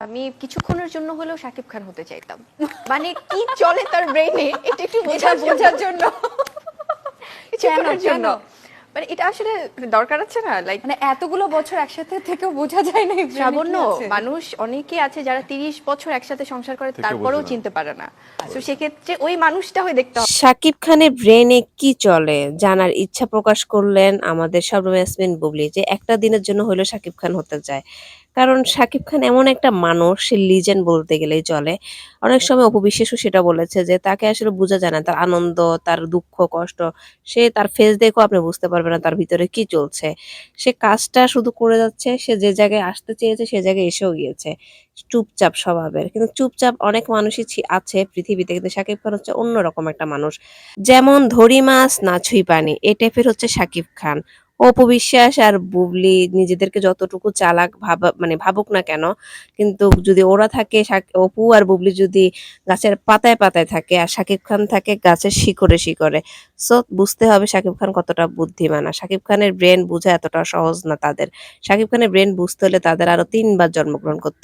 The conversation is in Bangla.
আমি কিছুক্ষণের জন্য হলেও শাকিব খান হতে চাইতাম। মানে কি চলে তার ব্রেইনে এটা একটু বোঝার জন্য। কিছুক্ষণের জন্য। মানে এটা আসলে দরকার আছে না, লাইক মানে এতগুলো বছর একসাথে থেকেও বোঝা যায় না এই brain এ কি সামান্য আছে। মানুষ অনেকে আছে যারা 30 বছর একসাথে সংসার করে থেকেও তারপরেও বোঝে না। চিনতে পারে না। তো সেক্ষেত্রে ওই মানুষটা হয়ে দেখতে হবে। শাকিব খানের ব্রেনে কি চলে জানার ইচ্ছা প্রকাশ করলেন আমাদের শবনম ইয়াসমিন বুবলী, যে একটা দিনের জন্য হলেও শাকিব খান হতে চায়। কারণ শাকিব খান এমন একটা মানুষ, সে লিজেন্ড বলতে গেলেই চলে। অনেক সময় অপু বিশ্বাসও সেটা বলেছে যে তাকে আসলে বোঝা যায় না, তার আনন্দ, তার দুঃখ, কষ্ট, সে তার ফেস দেখেও আপনি বুঝতে পারবেন না তার ভিতরে কি চলছে। সে কাজটা শুধু করে যাচ্ছে, সে যে জায়গায় আসতে চেয়েছে সে জায়গায় এসেও গিয়েছে। চুপচাপ স্বভাবের, কিন্তু চুপচাপ অনেক মানুষই আছে পৃথিবীতে, কিন্তু শাকিব খান হচ্ছে অন্যরকম একটা মানুষ। যেমন ধরি মাছ না ছুঁই পানি, এই টাইপের হচ্ছে শাকিব খান। অপু বিশ্বাস আর বুবলি নিজেদেরকে যতটুকু চালাক মানে ভাবুক না কেন, কিন্তু যদি ওরা থাকে, অপু আর বুবলি যদি গাছের পাতায় পাতায় থাকে আর শাকিব খান থাকে গাছের শিকড়ে শিকড়ে, সো বুঝতে হবে শাকিব খান কতটা বুদ্ধিমান। আর শাকিব খানের ব্রেন বোঝা এতটা সহজ না তাদের। শাকিব খানের ব্রেন বুঝতে হলে তাদের আরো 3 বার জন্মগ্রহণ করতে হবে।